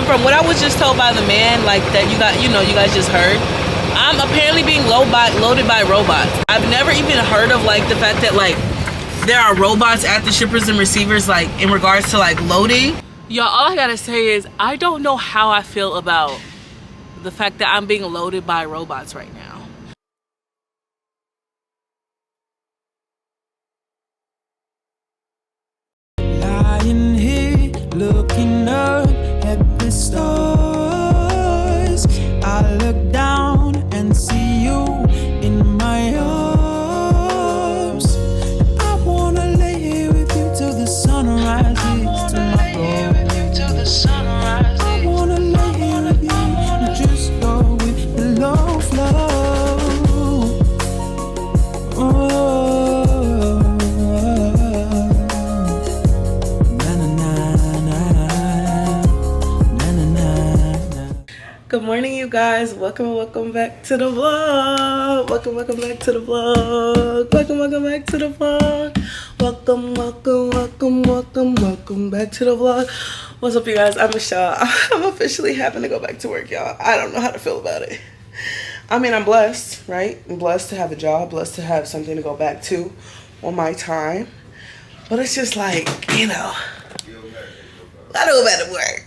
And from what I was just told by the man, like that you guys just heard, I'm apparently being loaded by robots. I've never even heard of like the fact that like there are robots at the shippers and receivers, like in regards to like loading. Y'all, all I gotta say is I don't know how I feel about the fact that I'm being loaded by robots right now. Lying here, looking up at the stars. I look down and see you in my arms. I wanna lay here with you till the sun rises. I wanna lay here with you and just go with the low flow. Good morning, you guys. Welcome back to the vlog. Welcome back to the vlog. Welcome back to the vlog. Welcome back to the vlog. What's up, you guys? I'm Michelle. I'm officially having to go back to work, y'all. I don't know how to feel about it. I mean, I'm blessed, right? I'm blessed to have a job, blessed to have something to go back to on my time. But it's just like, you know, I don't go back to work.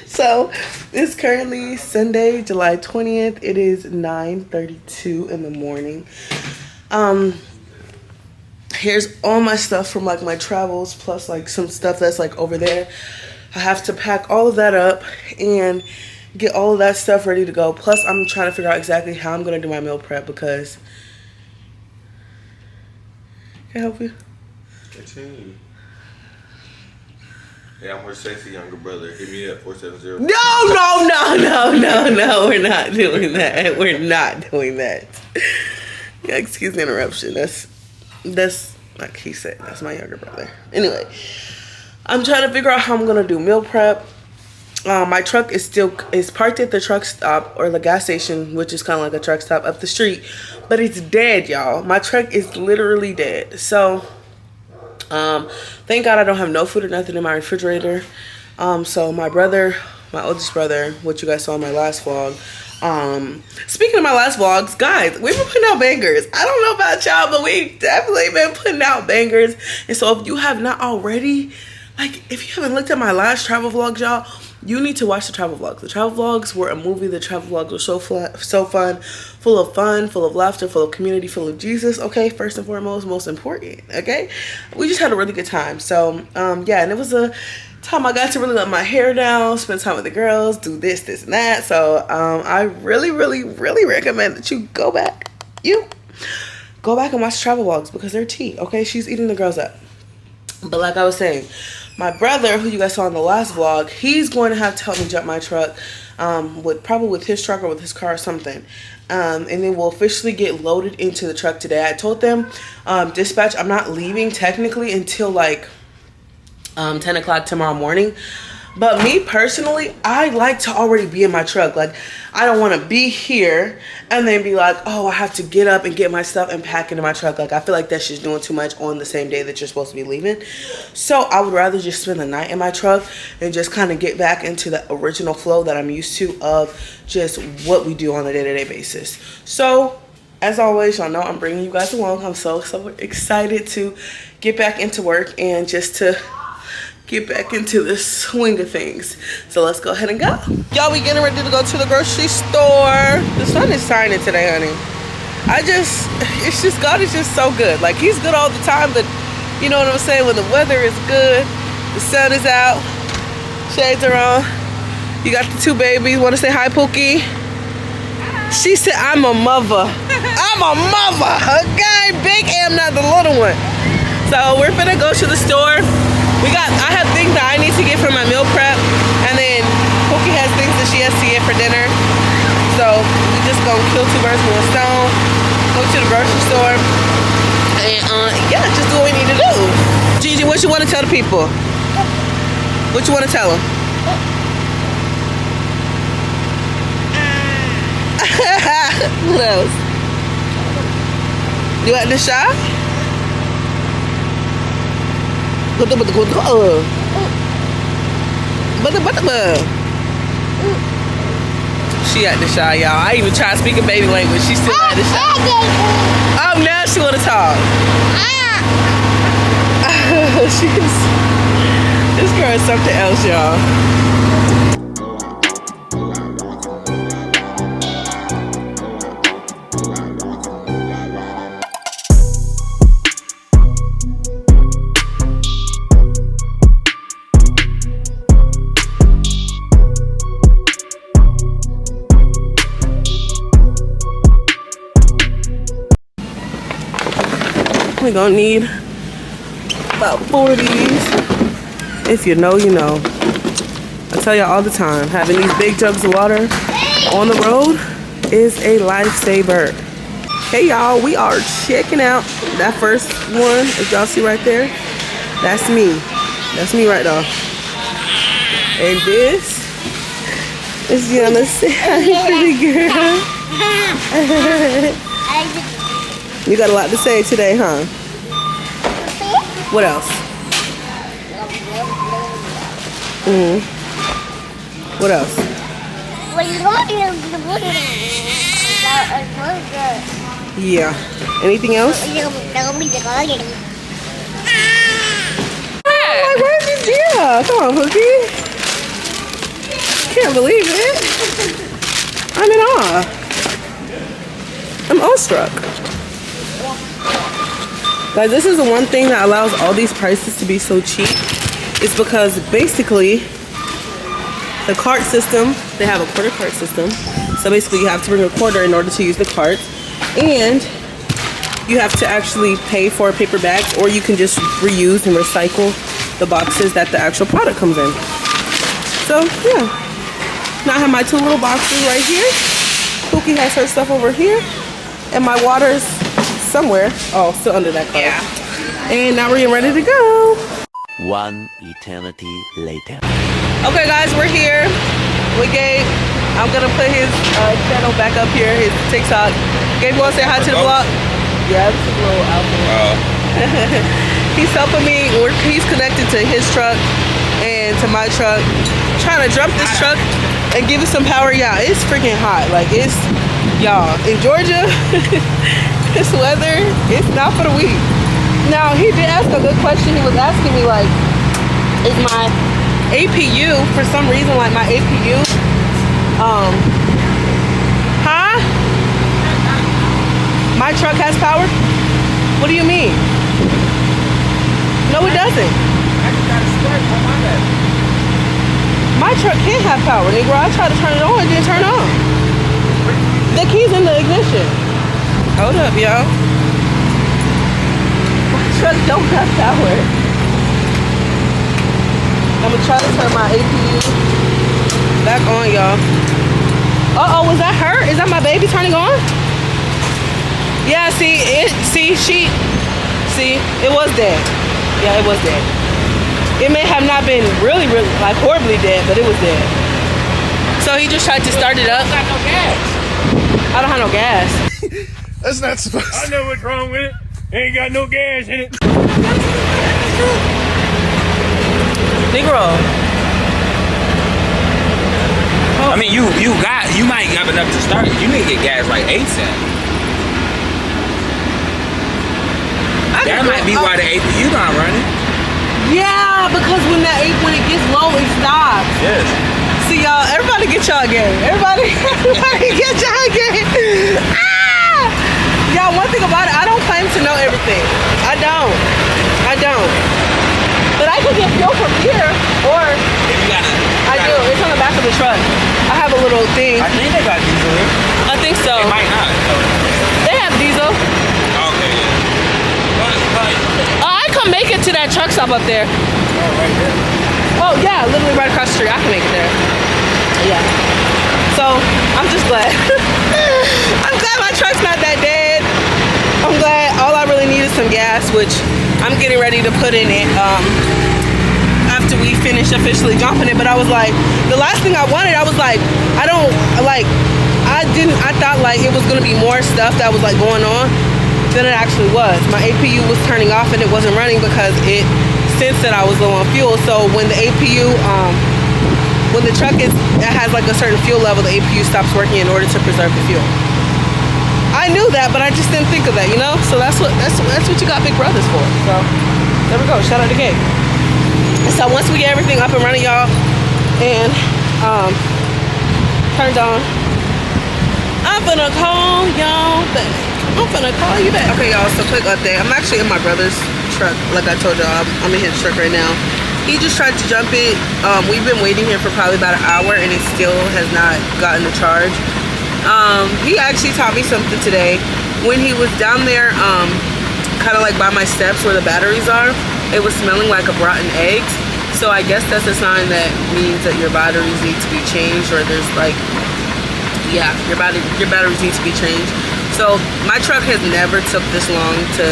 So it's currently Sunday, July 20th. It is 9:32 in the morning. Here's all my stuff from like my travels, plus like some stuff that's like over there. I have to pack all of that up and get all of that stuff ready to go. Plus I'm trying to figure out exactly how I'm gonna do my meal prep because, can I help you? Continue. Hey, I'm her sexy younger brother. Hit me up, 470. No, we're not doing that. We're not doing that. Yeah, excuse the interruption. That's like he said, that's my younger brother. Anyway, I'm trying to figure out how I'm gonna do meal prep. My truck is parked at the truck stop or the gas station, which is kind of like a truck stop up the street, but it's dead, y'all. My truck is literally dead. So thank God I don't have no food or nothing in my refrigerator. So my oldest brother, which you guys saw in my last vlog. Speaking of my last vlogs, guys, we've been putting out bangers. I don't know about y'all, but we've definitely been putting out bangers. And so if you have not already, like if you haven't looked at my last travel vlogs, y'all, you need to watch the travel vlogs. The travel vlogs were a movie. The travel vlogs were so fun, full of laughter, full of community, full of Jesus. Okay, first and foremost, most important. Okay, we just had a really good time. So yeah, and it was a time I got to really let my hair down, spend time with the girls, do this and that. So I really recommend that you go back and watch the travel vlogs because they're tea. Okay, she's eating the girls up. But like I was saying, my brother, who you guys saw in the last vlog, he's going to have to help me jump my truck, probably with his truck or with his car or something. And then we'll officially get loaded into the truck today. I told them, dispatch, I'm not leaving technically until like 10 o'clock tomorrow morning. But me personally, I like to already be in my truck. Like, I don't want to be here and then be like, oh, I have to get up and get my stuff and pack into my truck. Like, I feel like that's just doing too much on the same day that you're supposed to be leaving. So I would rather just spend the night in my truck and just kind of get back into the original flow that I'm used to of just what we do on a day-to-day basis. So as always, y'all know I'm bringing you guys along. I'm so excited to get back into work and just to get back into the swing of things. So let's go ahead and go. Y'all, we getting ready to go to the grocery store. The sun is shining today, honey. God is just so good. Like, he's good all the time, but you know what I'm saying? When the weather is good, the sun is out, shades are on. You got the two babies. Want to say hi, Pookie? She said, I'm a mother. I'm a mother, okay? Big M, not the little one. So we're finna go to the store. I have things that I need to get for my meal prep, and then Pookie has things that she has to get for dinner. So we just gonna kill two birds with one stone, go to the grocery store, and yeah, just do what we need to do. Gigi, what you want to tell the people? What you want to tell them? What else? You at the shop? She acting shy, y'all. I even tried speaking baby language. She still acting shy. Oh, now she wanna talk. This girl is something else, y'all. We're gonna need about 4 of these. If you know, you know. I tell y'all all the time, having these big jugs of water on the road is a lifesaver. Hey y'all, we are checking out that first one. If y'all see right there, that's me. That's me right now. And this is Gianna's pretty girl. You got a lot to say today, huh? What else? What else? Yeah. Anything else? Like, where's this deer? Come on, Hookie. Can't believe it. I'm in awe. I'm awestruck. Guys, this is the one thing that allows all these prices to be so cheap. It's because basically the cart system, they have a quarter cart system. So basically you have to bring a quarter in order to use the cart. And you have to actually pay for paper bags, or you can just reuse and recycle the boxes that the actual product comes in. So yeah. Now I have my 2 little boxes right here. Pookie has her stuff over here. And my water's somewhere. Oh, still under that car. Yeah. And now we're getting ready to go. 1 eternity later. Okay, guys, we're here with Gabe. I'm gonna put his channel back up here, his TikTok. Gabe, you wanna say hi to the vlog? Yeah, this is a little outfit. He's helping me. He's connected to his truck and to my truck. Trying to jump this truck and give it some power. Yeah, it's freaking hot. Like, it's, y'all, in Georgia, this weather, it's not for the weak. Now, he did ask a good question. He was asking me, like, is my APU, for some reason, like my APU, my truck has power? What do you mean? No, it doesn't. My truck can't have power, Negro. I tried to turn it on, it didn't turn on. The key's in the ignition. Hold up, y'all. My truck don't have power. I'm gonna try to turn my APU back on, y'all. Uh-oh, was that her? Is that my baby turning on? Yeah, see, it was dead. Yeah, it was dead. It may have not been really, like, horribly dead, but it was dead. So he just tried to start it up. I got no gas. I don't have no gas. That's not supposed to. I know what's wrong with it. Ain't got no gas in it. Negro. I mean, you might have enough to start. You need to get gas like ASAP. That might be why the APU not running. Yeah, because when it gets low, it stops. Yes. See, y'all, everybody get y'all game. Everybody get y'all game. Ah! Y'all, one thing about it, I don't claim to know everything. I don't. But I can get fuel from here, or I do. It's on the back of the truck. I have a little thing. I think they got diesel here. I think so. They might not. They have diesel. Okay, yeah. I can make it to that truck stop up there. Oh, right there. Oh, yeah, literally right across the street. I can make it there. Yeah. So, I'm just glad. I'm glad my truck's not that dead. I'm glad all I really need is some gas, which I'm getting ready to put in it after we finish officially jumping it. But I was like, the last thing I wanted, I was like, I thought like it was going to be more stuff that was like going on than it actually was. My APU was turning off and it wasn't running because it sensed that I was low on fuel. So when the APU when the truck has like a certain fuel level, the APU stops working in order to preserve the fuel. I knew that, but I just didn't think of that, you know. So that's what you got big brothers for. So there we go. Shout out to Gabe. So once we get everything up and running, y'all, and turned on, I'm gonna call y'all back. I'm gonna call you back. Okay, y'all. So quick update. I'm actually in my brother's truck. Like I told y'all, I'm in his truck right now. He just tried to jump it. We've been waiting here for probably about an hour, and it still has not gotten the charge. He actually taught me something today. When he was down there, kind of like by my steps where the batteries are, it was smelling like a rotten eggs. So I guess that's a sign that means that your batteries need to be changed, or there's like, yeah, your batteries need to be changed. So my truck has never took this long to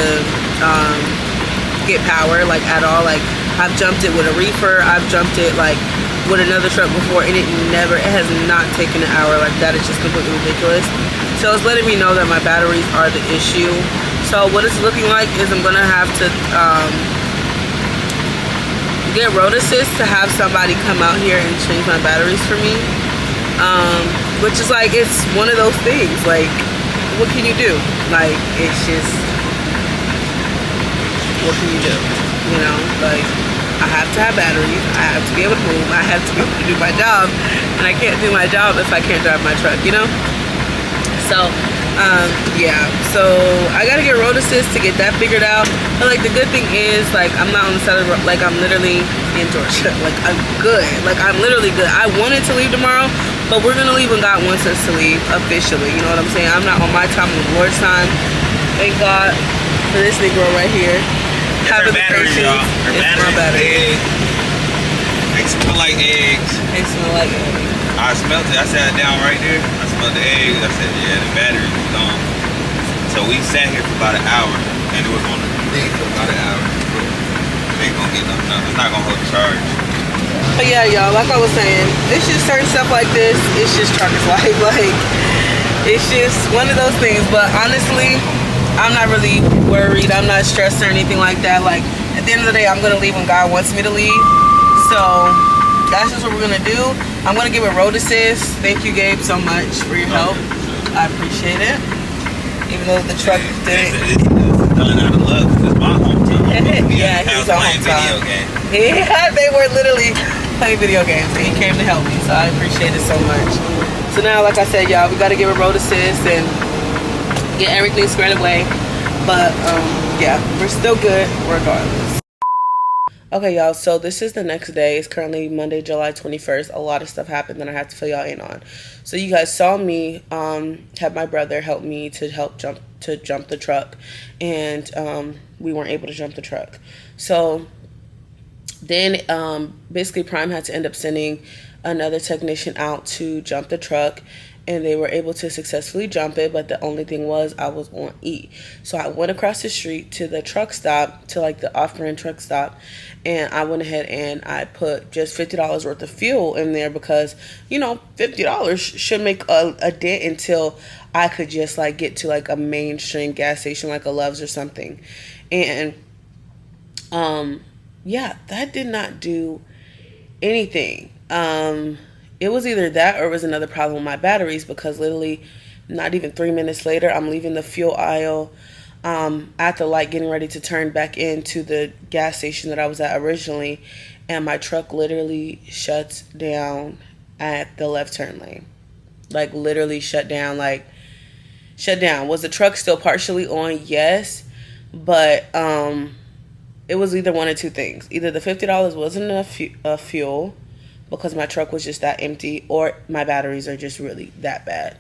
get power, like at all. Like I've jumped it with a reefer, I've jumped it like with another truck before, and it has not taken an hour. Like that is just completely ridiculous. So it's letting me know that my batteries are the issue. So what it's looking like is I'm gonna have to get road assist to have somebody come out here and change my batteries for me. Which is like, it's one of those things, like what can you do? Like it's just, what can you do? You know, like I have to have batteries, I have to be able to move, I have to be able to do my job, and I can't do my job if I can't drive my truck, you know? So, yeah, so I gotta get road assist to get that figured out. But like the good thing is, like I'm not on the side of the road, like I'm literally in Georgia, like I'm good, like I'm literally good. I wanted to leave tomorrow, but we're gonna leave when God wants us to leave officially, you know what I'm saying? I'm not on my time, on the Lord's time. Thank God for this Negro right here. Her battery, y'all. Her battery. They smell like eggs. They smell like eggs. I smelled it. I sat down right there. I smelled the eggs. I said, yeah, the battery is gone. So we sat here for about an hour, and it was on the thing for about an hour. It ain't gonna get nothing. It's not gonna hold the charge. But yeah, y'all, like I was saying, it's just certain stuff like this. It's just truckers' life. Like, it's just one of those things. But honestly, I'm not really worried. I'm not stressed or anything like that. Like, at the end of the day, I'm going to leave when God wants me to leave. So, that's just what we're going to do. I'm going to give a road assist. Thank you, Gabe, so much for your help. I appreciate it. Even though the truck didn't. It's done out of luck. It's my hometown. Yeah, he's our hometown. Yeah, they were literally playing video games, and he came to help me. So, I appreciate it so much. So, now, like I said, y'all, we got to give a road assist and get everything squared away, but yeah, we're still good regardless. Okay, y'all, so this is the next day. It's currently Monday, July 21st. A lot of stuff happened that I have to fill y'all in on. So you guys saw me have my brother help me to jump the truck, and we weren't able to jump the truck. So then basically Prime had to end up sending another technician out to jump the truck, and they were able to successfully jump it, but the only thing was I was on E. So I went across the street to the truck stop, to like the off-brand truck stop, and I went ahead and I put just $50 worth of fuel in there because, you know, $50 should make a dent until I could just like get to like a mainstream gas station like a Love's or something. And yeah, that did not do anything. It was either that or it was another problem with my batteries, because literally not even 3 minutes later, I'm leaving the fuel aisle at the light, getting ready to turn back into the gas station that I was at originally, and my truck literally shuts down at the left turn lane. Like literally shut down, like shut down. Was the truck still partially on? Yes, but it was either one of two things. Either the $50 wasn't enough fuel, because my truck was just that empty, or my batteries are just really that bad.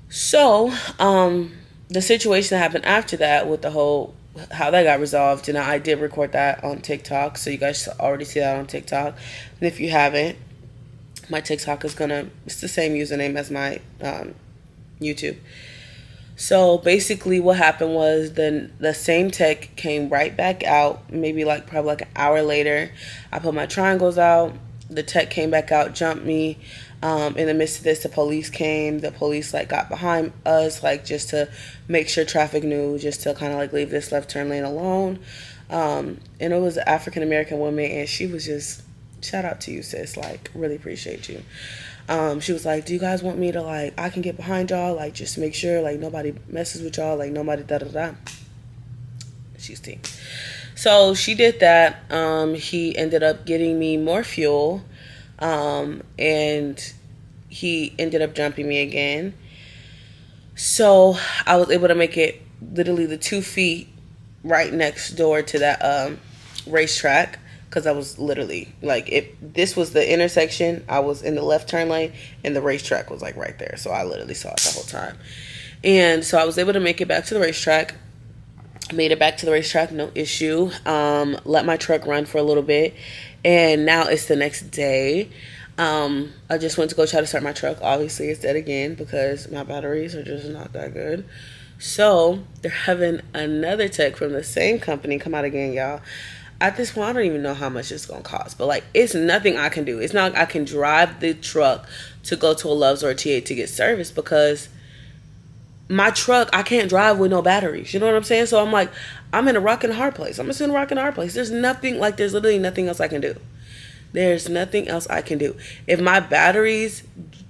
So, the situation that happened after that with the whole, how that got resolved, and I did record that on TikTok, so you guys already see that on TikTok. And if you haven't, my TikTok is it's the same username as my YouTube. So basically what happened was the same tech came right back out, maybe like probably like an hour later. I put my triangles out. The tech came back out, jumped me. In the midst of this, the police came. The police like got behind us, like just to make sure traffic knew, just to kind of like leave this left turn lane alone. And it was an African American woman, and she was just shout out to you, sis. Like, really appreciate you. She was like, do you guys want me to, like, I can get behind y'all, like, just make sure, like, nobody messes with y'all, like, nobody da-da-da. She's team. So she did that. He ended up getting me more fuel, and he ended up jumping me again. So I was able to make it literally the 2 feet right next door to that racetrack, because I was literally like, this was the intersection. I was in the left turn lane and the racetrack was like right there. So I literally saw it the whole time. And so I was able to make it back to the racetrack. Made it back to the racetrack, no issue. Let my truck run for a little bit. And now it's the next day. I just went to go try to start my truck. Obviously it's dead again because my batteries are just not that good. So they're having another tech from the same company come out again, y'all. At this point, I don't even know how much it's going to cost. But, like, it's nothing I can do. It's not like I can drive the truck to go to a Love's or a TA to get service, because my truck, I can't drive with no batteries. You know what I'm saying? So I'm like, I'm in a rock and a hard place. I'm just in a rock and a hard place. There's literally nothing else I can do. There's nothing else I can do. If my batteries,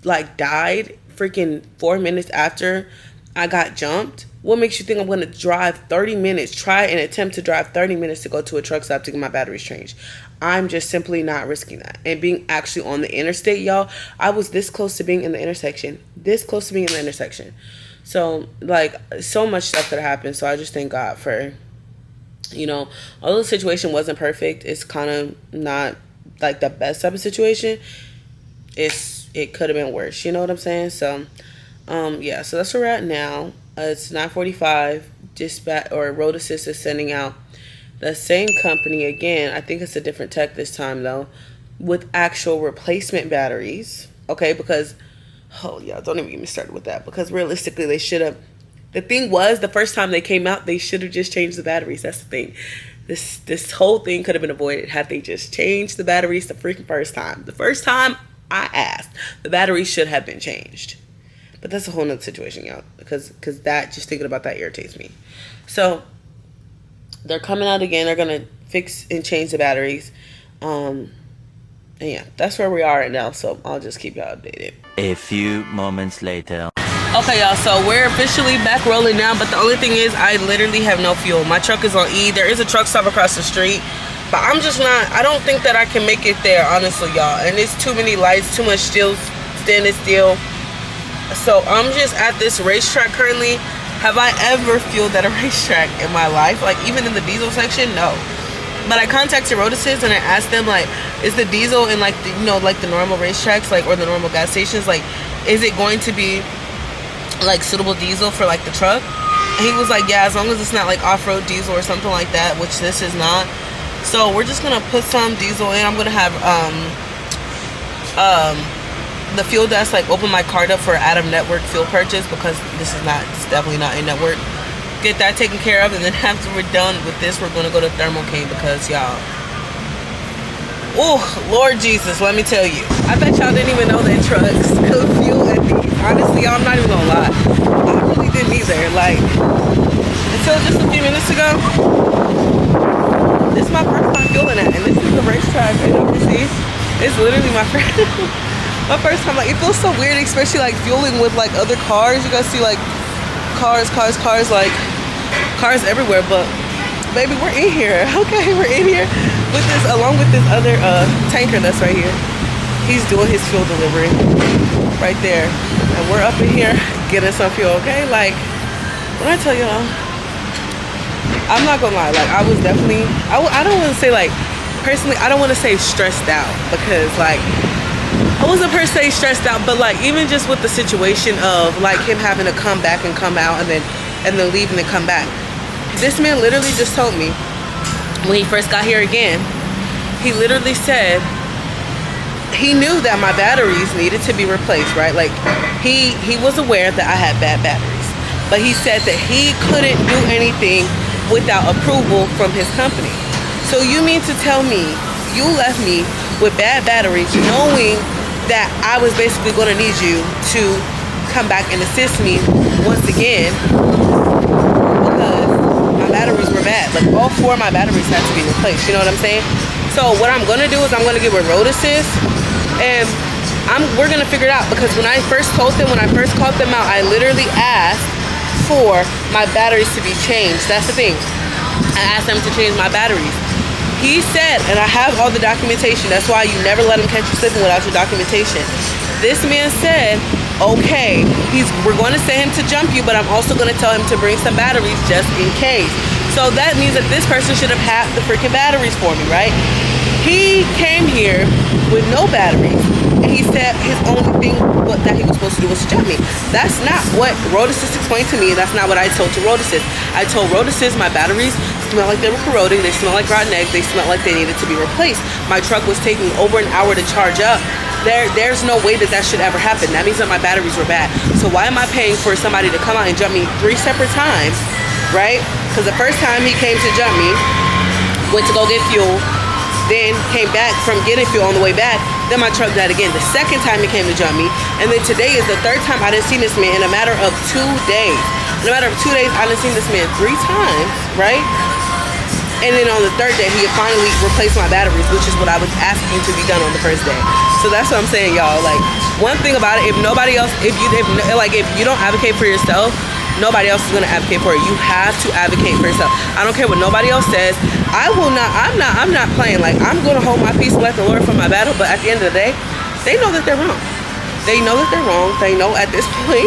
like, died freaking 4 minutes after I got jumped, what makes you think I'm going to drive 30 minutes, try and attempt to drive 30 minutes to go to a truck stop to get my batteries changed? I'm just simply not risking that. And being actually on the interstate, y'all, I was this close to being in the intersection. So, like, so much stuff could have happened. So I just thank God for, you know, although the situation wasn't perfect, it's kind of not, like, the best type of situation. It could have been worse. You know what I'm saying? So, yeah, so that's where we're at now. It's 9:45. Dispatch or Road Assist is sending out the same company again. I think it's a different tech this time though, with actual replacement batteries. Okay, because don't even get me started with that. Because realistically, they should have. The thing was, the first time they came out, they should have just changed the batteries. That's the thing. This whole thing could have been avoided had they just changed the batteries the freaking first time. The first time I asked, the batteries should have been changed. But that's a whole nother situation, y'all. Because that, just thinking about that irritates me. So, they're coming out again. They're going to fix and change the batteries. And yeah, that's where we are right now. So, I'll just keep y'all updated. A few moments later. Okay, y'all. So, we're officially back rolling now. But the only thing is, I literally have no fuel. My truck is on E. There is a truck stop across the street. But I'm just not, I don't think that I can make it there, honestly, y'all. And it's too many lights, too much standing still. So I'm just at this racetrack currently. Have I ever fueled at a racetrack in my life? Like, even in the diesel section? No. But I contacted Road Assist and I asked them, like, is the diesel in, like, the, you know, like the normal racetracks, like, or the normal gas stations, like, is it going to be, like, suitable diesel for, like, the truck? And he was like, yeah, as long as it's not, like, off-road diesel or something like that, which this is not. So we're just going to put some diesel in. I'm going to have, the fuel desk, like, open my card up for out-of-network fuel purchase, because it's definitely not in network. Get that taken care of, and then after we're done with this, we're going to go to Thermal King, because, y'all, oh, Lord Jesus, let me tell you. I bet y'all didn't even know that trucks could fuel at these. Honestly, y'all, I'm not even going to lie. I really didn't either. Like, until just a few minutes ago, this is my first time fueling at, and this is the racetrack, and you can see, it's literally my first my first time. Like, it feels so weird, especially like fueling with like other cars. You guys see like cars, like cars everywhere. But baby, we're in here. Okay, we're in here with this, along with this other tanker that's right here. He's doing his fuel delivery right there, and we're up in here getting some fuel. Okay, like, when I tell y'all, I'm not gonna lie, like, I was definitely, I don't want to say, like, personally, I don't want to say stressed out, because, like, I wasn't per se stressed out, but, like, even just with the situation of, like, him having to come back and come out and then leave and then come back. This man literally just told me, when he first got here again, he literally said he knew that my batteries needed to be replaced, right? Like, he was aware that I had bad batteries, but he said that he couldn't do anything without approval from his company. So you mean to tell me you left me with bad batteries, knowing that I was basically going to need you to come back and assist me once again, because my batteries were bad. Like, all 4 of my batteries had to be replaced. You know what I'm saying? So what I'm gonna do is I'm gonna get with Road Assist, and we're gonna figure it out, because when I first called them out, I literally asked for my batteries to be changed. That's the thing. I asked them to change my batteries. He said, and I have all the documentation, that's why you never let him catch you slipping without your documentation. This man said, okay, we're going to send him to jump you, but I'm also going to tell him to bring some batteries just in case. So that means that this person should have had the freaking batteries for me, right? He came here with no batteries, and he said his only thing that he was supposed to do was to jump me. That's not what Road Assist explained to me. That's not what I told to Road Assist. I told Road Assist my batteries smell like they were corroding, they smell like rotten eggs, they smell like they needed to be replaced. My truck was taking over an hour to charge up. There's no way that should ever happen. That means that my batteries were bad. So why am I paying for somebody to come out and jump me 3 separate times, right? Because the first time he came to jump me, went to go get fuel, then came back from getting fuel on the way back, then my truck died again. The second time he came to jump me, and then today is the third time I done seen this man in a matter of 2 days. In a matter of 2 days, I done seen this man 3 times, right? And then on the third day, he had finally replaced my batteries, which is what I was asking to be done on the first day. So that's what I'm saying, y'all. Like, one thing about it, if nobody else, if you don't advocate for yourself, nobody else is gonna advocate for you. You have to advocate for yourself. I don't care what nobody else says. I'm not playing. Like, I'm gonna hold my peace and let the Lord fight my battle. But at the end of the day, they know that they're wrong. They know that they're wrong. They know at this point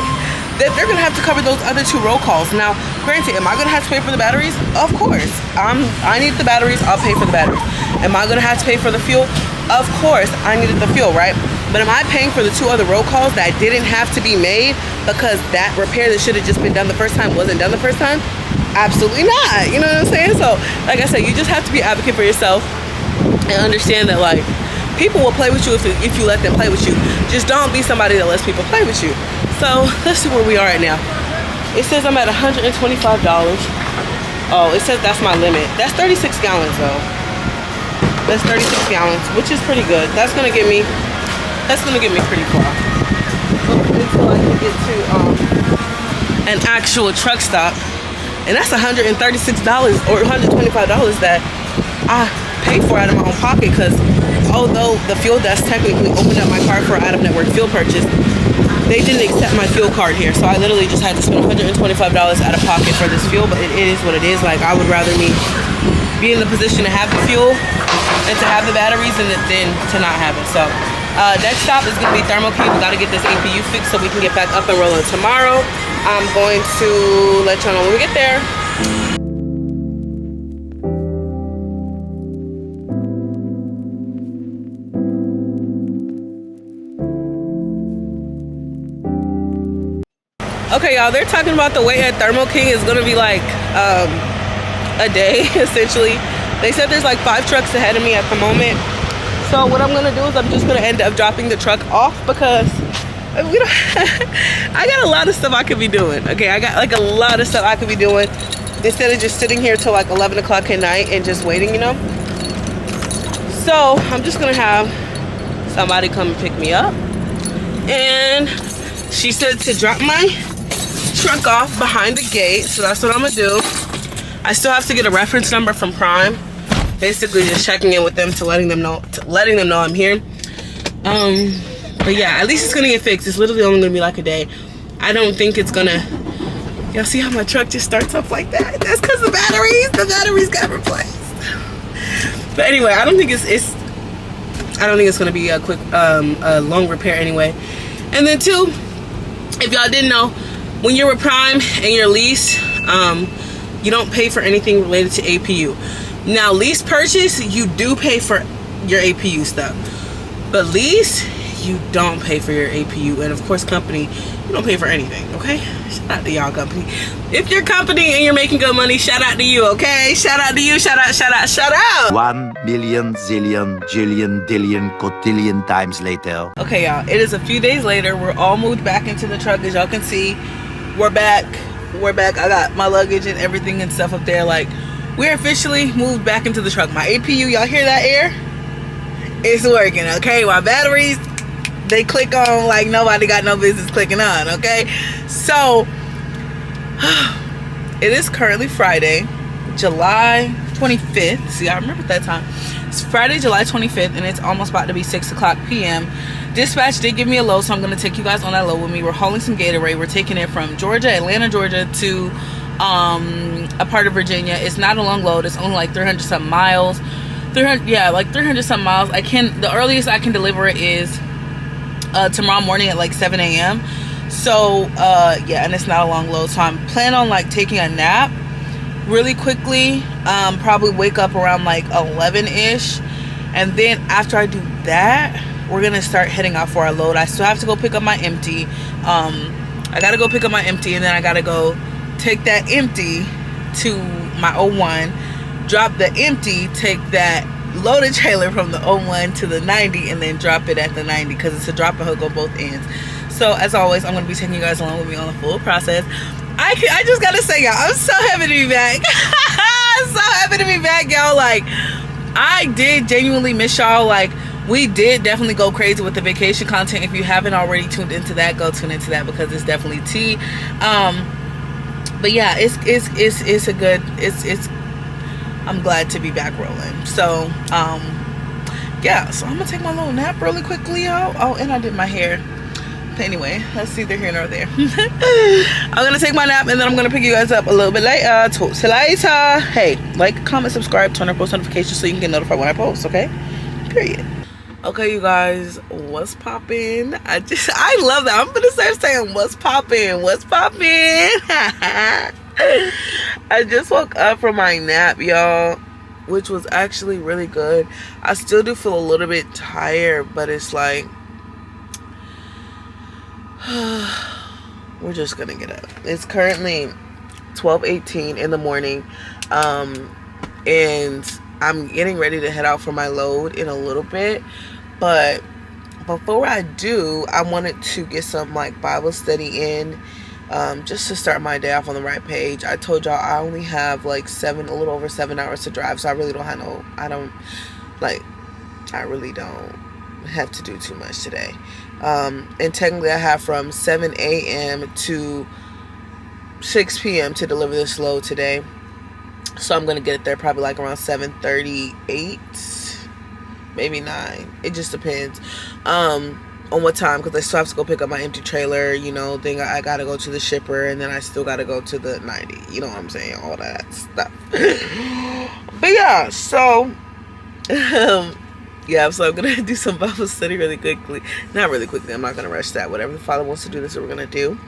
that they're gonna have to cover those other 2 roll calls. Now, granted, am I gonna have to pay for the batteries? Of course. I need the batteries, I'll pay for the batteries. Am I gonna have to pay for the fuel? Of course, I needed the fuel, right? But am I paying for the 2 other roll calls that didn't have to be made because that repair that should have just been done the first time wasn't done the first time? Absolutely not. You know what I'm saying? So, like I said, you just have to be an advocate for yourself and understand that, like, people will play with you if you let them play with you. Just don't be somebody that lets people play with you. So let's see where we are right now. It says I'm at $125. Oh, it says that's my limit. That's 36 gallons though. That's 36 gallons, which is pretty good. That's gonna get me pretty far. Until I can get to an actual truck stop. And that's $136 or $125 that I paid for out of my own pocket, because although the fuel desk technically opened up my car for an out-of-network fuel purchase, they didn't accept my fuel card here. So I literally just had to spend $125 out of pocket for this fuel, but it is what it is. Like, I would rather me be in the position to have the fuel and to have the batteries than to not have it. So next stop is going to be Thermo King. We got to get this APU fixed so we can get back up and rolling tomorrow. I'm going to let y'all know when we get there. Okay, y'all, they're talking about the wait at Thermo King is going to be like a day, essentially. They said there's like 5 trucks ahead of me at the moment. So what I'm going to do is I'm just going to end up dropping the truck off, because I got a lot of stuff I could be doing. Okay, I got like a lot of stuff I could be doing instead of just sitting here till like 11 o'clock at night and just waiting, you know. So I'm just going to have somebody come and pick me up. And she said to drop my truck off behind the gate, so that's what I'm gonna do. I still have to get a reference number from Prime, basically just checking in with them to letting them know I'm here. But yeah, at least it's gonna get fixed. It's literally only gonna be like a day. I don't think it's gonna, y'all see how my truck just starts up like that? That's because the batteries got replaced. But anyway, I don't think it's gonna be a quick a long repair anyway. And then 2, if y'all didn't know, when you're with Prime and your lease, you don't pay for anything related to APU. Now, lease purchase, you do pay for your APU stuff. But lease, you don't pay for your APU. And of course, company, you don't pay for anything, okay? Shout out to y'all, company. If you're company and you're making good money, shout out to you, okay? Shout out to you, shout out, shout out, shout out. 1 million, zillion, jillion, dillion, cotillion times later. Okay, y'all, it is a few days later. We're all moved back into the truck. As y'all can see, we're back. I got my luggage and everything and stuff up there. Like, we're officially moved back into the truck. My APU, y'all hear that air? It's working, okay? My batteries, they click on like nobody got no business clicking on, okay? So, it is currently Friday, July 25th. See, I remember that time. It's Friday, July 25th, and it's almost about to be 6 o'clock p.m. Dispatch did give me a load, so I'm going to take you guys on that load with me. We're hauling some Gatorade. We're taking it from Georgia, Atlanta, Georgia, to a part of Virginia. It's not a long load. It's only like 300 something miles. 300 something miles. The earliest I can deliver it is tomorrow morning at like 7 a.m. So yeah, and it's not a long load, so I'm planning on like taking a nap really quickly, probably wake up around like 11ish, and then after I do that, we're gonna start heading out for our load. I still have to go pick up my empty. I gotta go pick up my empty, and then I gotta go take that empty to my 01, drop the empty, take that loaded trailer from the 01 to the 90, and then drop it at the 90 because it's a drop and hook on both ends. So as always, I'm gonna be taking you guys along with me on the full process. I just gotta say, y'all, I'm so happy to be back. I'm so happy to be back, y'all. Like, I did genuinely miss y'all. Like, we did definitely go crazy with the vacation content. If you haven't already tuned into that, go tune into that because it's definitely tea. But yeah, it's a good, I'm glad to be back rolling. So yeah, so I'm gonna take my little nap really quickly, y'all. Oh, and I did my hair. Anyway, that's neither here nor there. I'm gonna take my nap, and then I'm gonna pick you guys up a little bit later. Talk to you later. Hey, like, comment, subscribe, turn on post notifications so you can get notified when I post, okay? Period. Okay, you guys, what's poppin'? I love that. I'm gonna start saying what's poppin', what's poppin'. I just woke up from my nap, y'all, which was actually really good. I still do feel a little bit tired, but it's like, we're just gonna get up. It's currently 12:18 in the morning, and I'm getting ready to head out for my load in a little bit. But before I do, I wanted to get some like Bible study in, just to start my day off on the right page. I told y'all I only have like a little over 7 hours to drive, so I really don't have I really don't have to do too much today. And technically I have from 7 a.m. to 6 p.m. to deliver this load today. So I'm going to get it there probably like around 7:38, maybe 9. It just depends on what time, because I still have to go pick up my empty trailer, you know, then I got to go to the shipper, and then I still got to go to the 90, you know what I'm saying, all that stuff. But yeah, so yeah, so I'm gonna do some Bible study really quickly. Not really quickly, I'm not gonna rush that. Whatever the Father wants to do, this is what we're gonna do.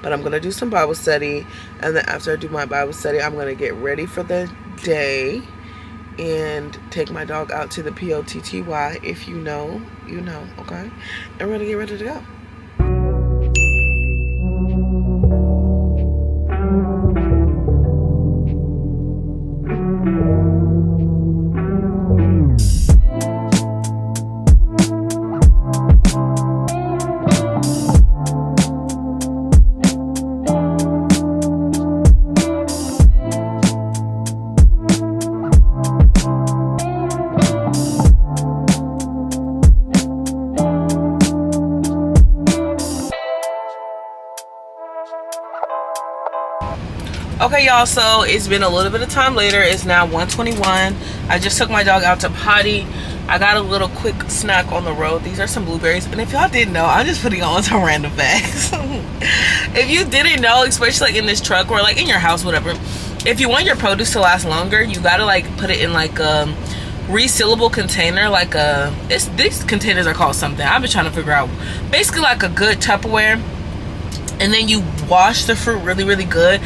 But I'm gonna do some Bible study, and then after I do my Bible study, I'm gonna get ready for the day and take my dog out to the POTTY. If you know, you know, okay? And we're gonna get ready to go. Okay, y'all, so it's been a little bit of time later. It's now 1:21. I just took my dog out to potty. I got a little quick snack on the road. These are some blueberries, and if y'all didn't know, I'm just putting on some random facts. If you didn't know, especially like in this truck or like in your house, whatever, if you want your produce to last longer, you gotta like put it in like a resealable container, like these containers are called something. I've been trying to figure out. Basically like a good Tupperware, and then you wash the fruit really, really good,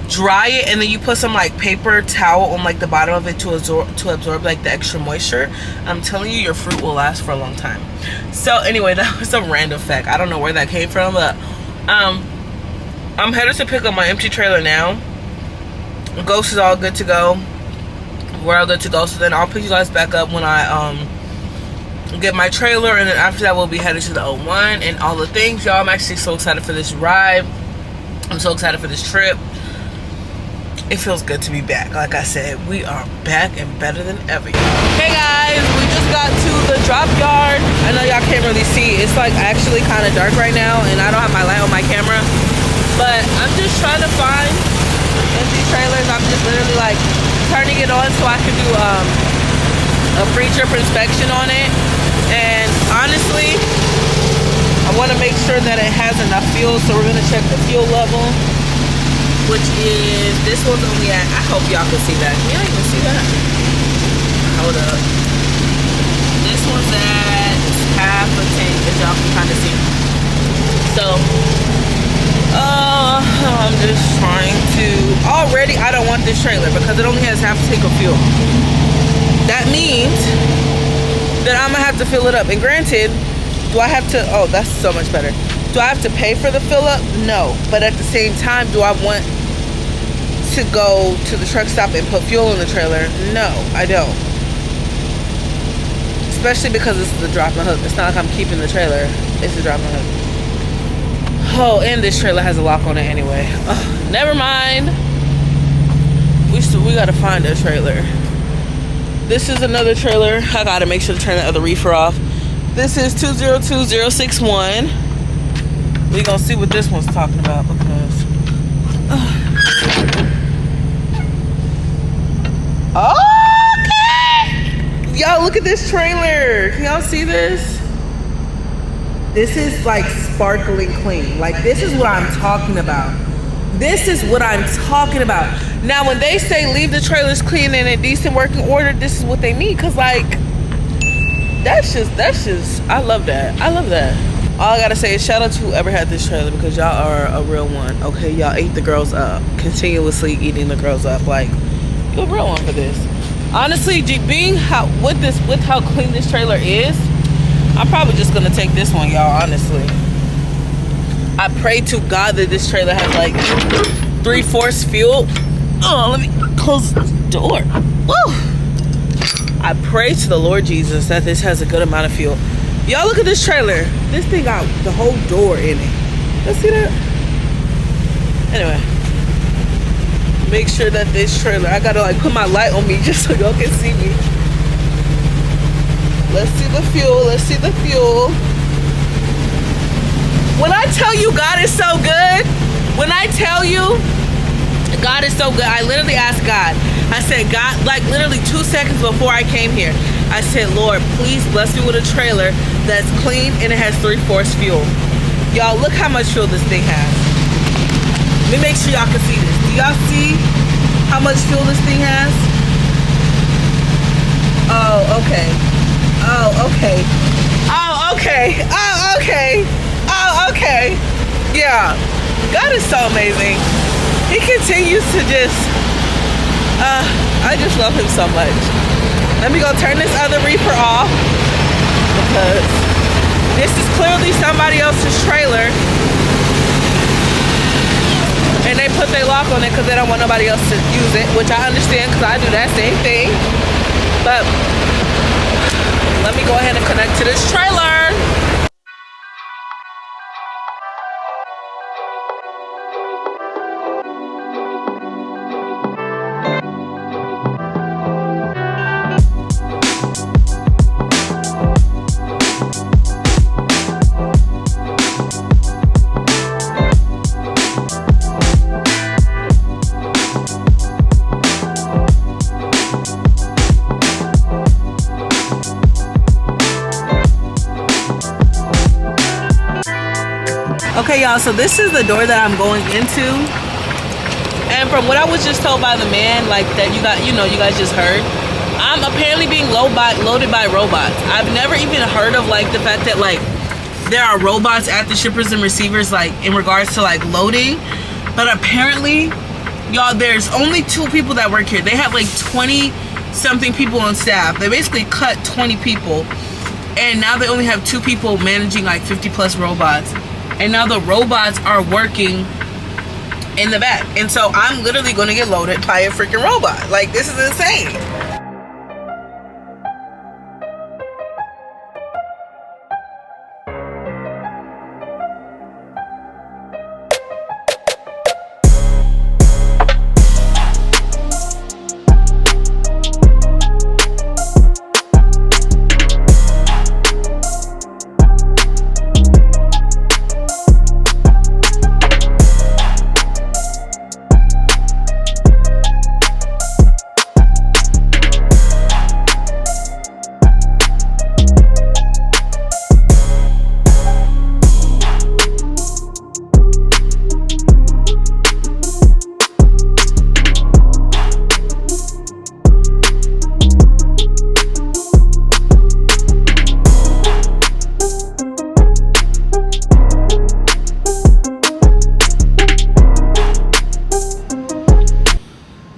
dry it, and then you put some like paper towel on like the bottom of it to absorb like the extra moisture. I'm telling you, your fruit will last for a long time. So anyway, that was some random fact. I don't know where that came from, but I'm headed to pick up my empty trailer now. Ghost is all good to go. We're all good to go. So then I'll pick you guys back up when I get my trailer, and then after that we'll be headed to the 01 and all the things. Y'all, I'm actually so excited for this ride. I'm so excited for this trip. It feels good to be back. Like I said, we are back and better than ever. Hey guys, we just got to the drop yard. I know y'all can't really see. It's like actually kind of dark right now, and I don't have my light on my camera. But I'm just trying to find empty trailers. I'm just literally like turning it on so I can do a pre-trip inspection on it, and honestly, I want to make sure that it has enough fuel, so we're going to check the fuel level, which is, this one's only at, I hope y'all can see that. Can y'all even see that? Hold up. This one's at half a tank, as y'all can kind of see. So, I'm just trying to, already I don't want this trailer because it only has half a tank of fuel. That means that I'm gonna have to fill it up. And granted, do I have to, oh, that's so much better. Do I have to pay for the fill up? No. But at the same time, do I want to go to the truck stop and put fuel in the trailer? No, I don't. Especially because this is the drop and hook. It's not like I'm keeping the trailer. It's a drop and hook. Oh, and this trailer has a lock on it anyway. Ugh, never mind. We gotta find a trailer. This is another trailer. I gotta make sure to turn the other reefer off. This is 202061. We gonna see what this one's talking about because. Okay. Y'all look at this trailer. Can y'all see this? This is like sparkling clean. Like, this is what I'm talking about. This is what I'm talking about. Now, when they say leave the trailers clean and in decent working order, this is what they mean. Cause like, that's just, I love that. I love that. All I gotta say is shout out to whoever had this trailer because y'all are a real one. Okay, y'all ate the girls up. Continuously eating the girls up. Like, you're a real one for this. Honestly, being with how clean this trailer is, I'm probably just gonna take this one, y'all, honestly. I pray to God that this trailer has like 3/4 fuel. Oh, let me close the door. Woo! I pray to the Lord Jesus that this has a good amount of fuel. Y'all look at this trailer. This thing got the whole door in it. Let's see that. Anyway. Make sure that this trailer, I gotta like put my light on me just so y'all can see me. Let's see the fuel. Let's see the fuel. When I tell you God is so good, when I tell you God is so good, I literally asked God. I said, God, like literally 2 seconds before I came here, I said, Lord, please bless me with a trailer that's clean and it has 3/4 fuel. Y'all, look how much fuel this thing has. Let me make sure y'all can see this. Do y'all see how much fuel this thing has? Oh, okay. Oh, okay. Oh, okay. Oh, okay. Oh, okay. Yeah. God is so amazing. He continues to just, I just love him so much. Let me go turn this other reefer off because this is clearly somebody else's trailer. And they put their lock on it because they don't want nobody else to use it, which I understand because I do that same thing. But let me go ahead and connect to this trailer. Okay, y'all, so this is the door that I'm going into. And from what I was just told by the man, like that you guys just heard, I'm apparently being loaded by robots. I've never even heard of like the fact that like there are robots at the shippers and receivers like in regards to like loading. But apparently, y'all, there's only 2 people that work here. They have like 20 something people on staff. They basically cut 20 people. And now they only have 2 people managing like 50 plus robots. And now the robots are working in the back. And so I'm literally going to get loaded by a freaking robot. Like, this is insane.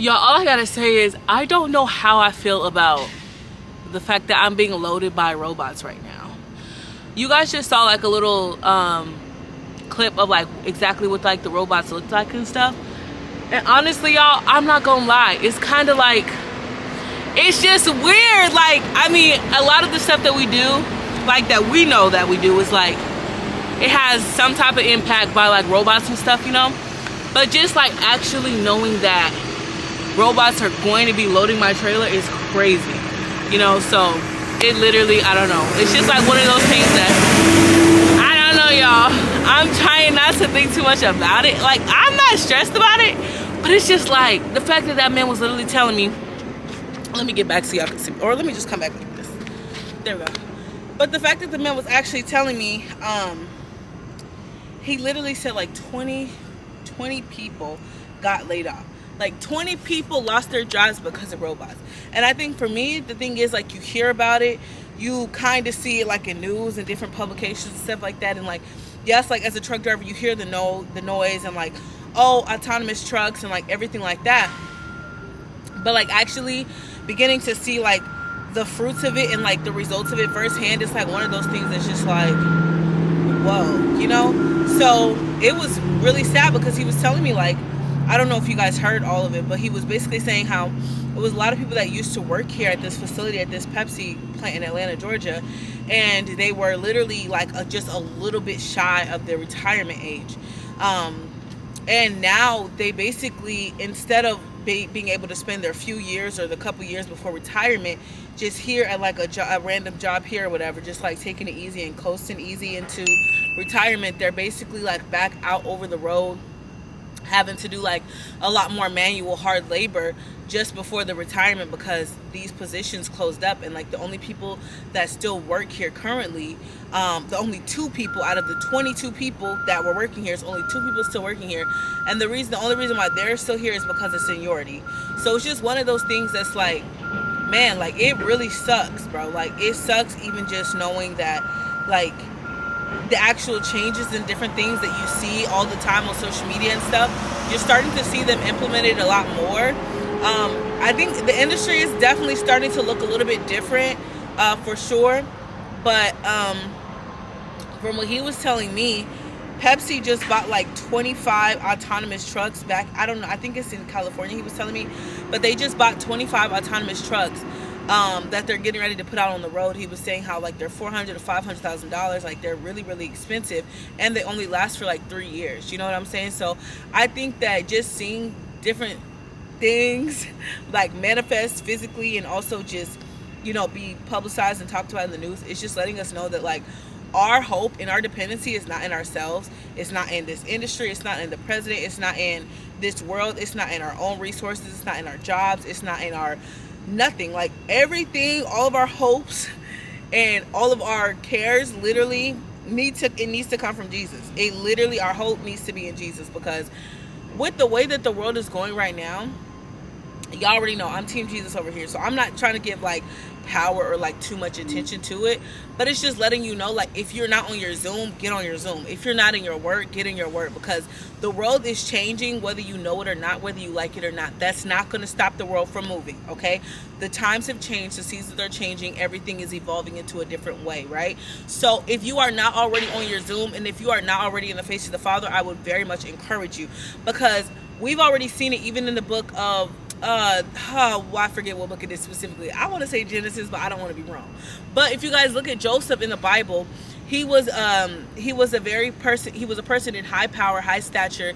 Y'all, all I gotta say is I don't know how I feel about the fact that I'm being loaded by robots right now. You guys just saw like a little clip of like exactly what like the robots look like and stuff. And honestly, y'all, I'm not gonna lie. It's kind of like, it's just weird. Like, I mean, a lot of the stuff that we do, like that we know that we do, is like, it has some type of impact by like robots and stuff, you know? But just like actually knowing that robots are going to be loading my trailer is crazy, you know? So it literally, I don't know. It's just like one of those things that, I don't know, y'all. I'm trying not to think too much about it. Like, I'm not stressed about it, but it's just like the fact that that man was literally telling me, let me get back so y'all can see, or let me just come back like this. There we go. But the fact that the man was actually telling me, he literally said like 20 people got laid off. Like 20 people lost their jobs because of robots. And I think for me, the thing is, like, you hear about it, you kind of see it like in news and different publications and stuff like that. And like, yes, like as a truck driver, you hear the noise and like, oh, autonomous trucks and like everything like that. But like actually beginning to see like the fruits of it and like the results of it firsthand, it's like one of those things that's just like, whoa, you know? So it was really sad because he was telling me, like, I don't know if you guys heard all of it, but he was basically saying how it was a lot of people that used to work here at this facility, at this Pepsi plant in Atlanta, Georgia, and they were literally like just a little bit shy of their retirement age. And now they basically, instead of being able to spend their few years or the couple years before retirement just here at like a random job here or whatever, just like taking it easy and coasting easy into retirement, they're basically like back out over the road, having to do like a lot more manual hard labor just before the retirement because these positions closed up. And like the only people that still work here currently, the only 2 people out of the 22 people that were working here, is only 2 people still working here. And the only reason why they're still here is because of seniority. So it's just one of those things that's like, man, like it really sucks, bro. Like it sucks even just knowing that like the actual changes and different things that you see all the time on social media and stuff, you're starting to see them implemented a lot more. I think the industry is definitely starting to look a little bit different, for sure. But from what he was telling me, Pepsi just bought like 25 autonomous trucks back. I don't know. I think it's in California, he was telling me. But they just bought 25 autonomous trucks that they're getting ready to put out on the road. He was saying how like they're $400,000 to $500,000. Like they're really, really expensive. And they only last for like 3 years. You know what I'm saying? So I think that just seeing different things like manifest physically and also just, you know, be publicized and talked about in the news, it's just letting us know that like our hope and our dependency is not in ourselves. It's not in this industry. It's not in the president. It's not in this world. It's not in our own resources. It's not in our jobs. It's not in our nothing. Like everything, all of our hopes and all of our cares literally needs to come from Jesus. It literally, our hope needs to be in Jesus, because with the way that the world is going right now, y'all already know I'm Team Jesus over here. So I'm not trying to give like power or like too much attention to it, but it's just letting you know, like, if you're not on your Zoom, get on your Zoom. If you're not in your work, get in your work, because the world is changing, whether you know it or not, whether you like it or not. That's not going to stop the world from moving, okay? The times have changed, the seasons are changing, everything is evolving into a different way, right? So if you are not already on your Zoom, and if you are not already in the face of the Father, I would very much encourage you, because we've already seen it even in the book of I forget what book it is specifically. I want to say Genesis, but I don't want to be wrong. But if you guys look at Joseph in the Bible, he was a person in high power, high stature.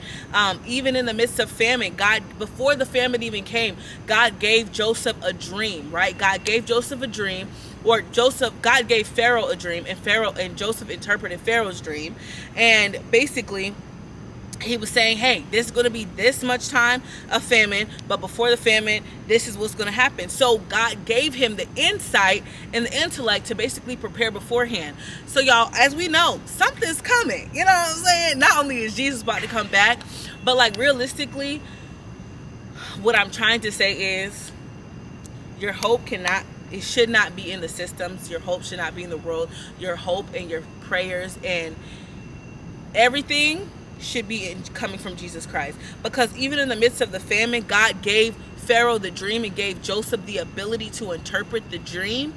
Even in the midst of famine, God, before the famine even came, God gave Joseph a dream, right? God gave Joseph a dream, or God gave Pharaoh a dream, and Joseph interpreted Pharaoh's dream, and basically he was saying, hey, there's going to be this much time of famine, but before the famine, this is what's going to happen. So God gave him the insight and the intellect to basically prepare beforehand. So y'all, as we know, something's coming. You know what I'm saying? Not only is Jesus about to come back, but like realistically, what I'm trying to say is your hope it should not be in the systems. Your hope should not be in the world. Your hope and your prayers and everything should be coming from Jesus Christ. Because even in the midst of the famine, God gave Pharaoh the dream and gave Joseph the ability to interpret the dream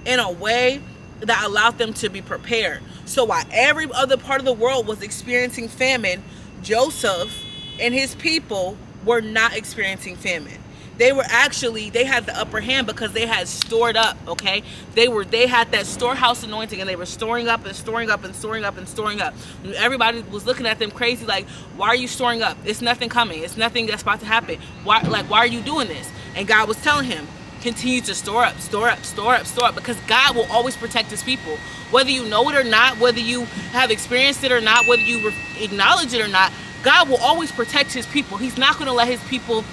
in a way that allowed them to be prepared. So while every other part of the world was experiencing famine, Joseph and his people were not experiencing famine. They had the upper hand because they had stored up, okay? They had that storehouse anointing, and they were storing up and storing up and storing up and storing up. And everybody was looking at them crazy like, why are you storing up? It's nothing coming. It's nothing that's about to happen. Why are you doing this? And God was telling him, continue to store up, store up, store up, store up, because God will always protect his people. Whether you know it or not, whether you have experienced it or not, whether you acknowledge it or not, God will always protect his people. He's not going to let his people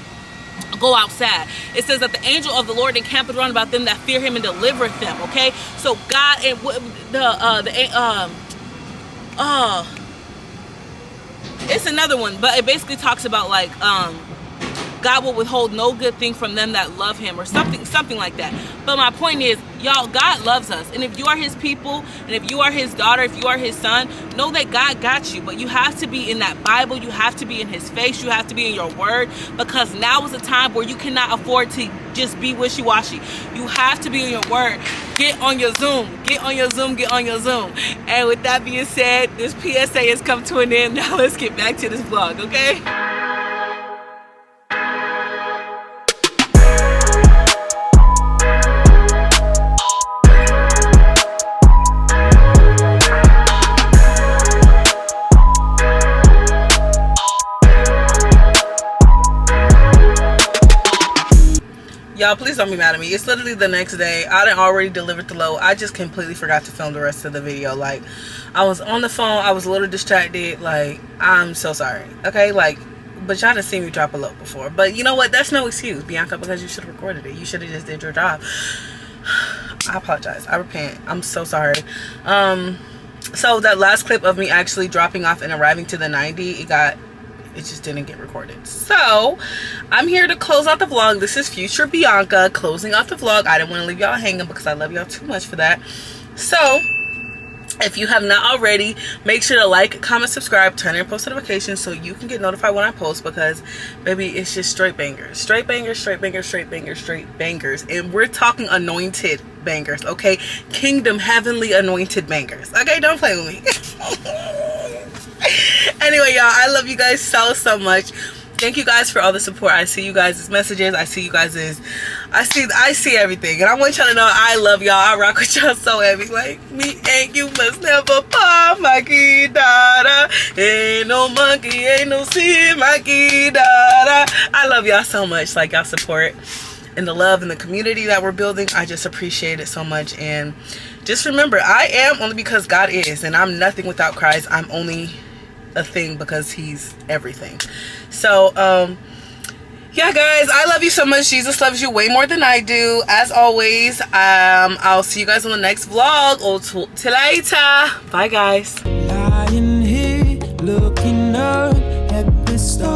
go outside. It says that the angel of the Lord encampeth round about them that fear him and delivereth them. Okay, so God and it's another one, but it basically talks about like God will withhold no good thing from them that love him, or something like that. But my point is, y'all, God loves us. And if you are his people, and if you are his daughter, if you are his son, know that God got you. But you have to be in that Bible. You have to be in his face. You have to be in your word, because now is a time where you cannot afford to just be wishy-washy. You have to be in your word. Get on your Zoom. Get on your Zoom. Get on your Zoom. And with that being said, this PSA has come to an end. Now let's get back to this vlog, okay? Y'all, please don't be mad at me. It's literally the next day. I done already delivered the load. I just completely forgot to film the rest of the video. Like, I was on the phone. I was a little distracted. Like, I'm so sorry. Okay? Like, but y'all done seen me drop a load before. But you know what? That's no excuse, Bianca, because you should have recorded it. You should have just did your job. I apologize. I repent. I'm so sorry. So that last clip of me actually dropping off and arriving to the 90, it just didn't get recorded. So I'm here to close out the vlog. This is future Bianca closing out the vlog. I didn't want to leave y'all hanging because I love y'all too much for that. So if you have not already, make sure to like, comment, subscribe, turn on your post notifications so you can get notified when I post, because baby, it's just straight bangers, straight bangers, straight bangers, straight bangers, straight bangers. And we're talking anointed bangers, okay? Kingdom heavenly anointed bangers, okay? Don't play with me. Anyway, y'all, I love you guys so much. Thank you guys for all the support. I see you guys' messages. I see you guys' I see everything. And I want y'all to know I love y'all. I rock with y'all so heavy. Like, me and you must never part, my key daughter. Ain't no monkey, ain't no sin, my key daughter. I love y'all so much. Like, y'all support and the love and the community that we're building. I just appreciate it so much. And just remember, I am only because God is. And I'm nothing without Christ. I'm only a thing because he's everything. So yeah, guys, I love you so much. Jesus loves you way more than I do. As always, I'll see you guys on the next vlog. Till later. Bye, guys. Lying here looking up at the stars.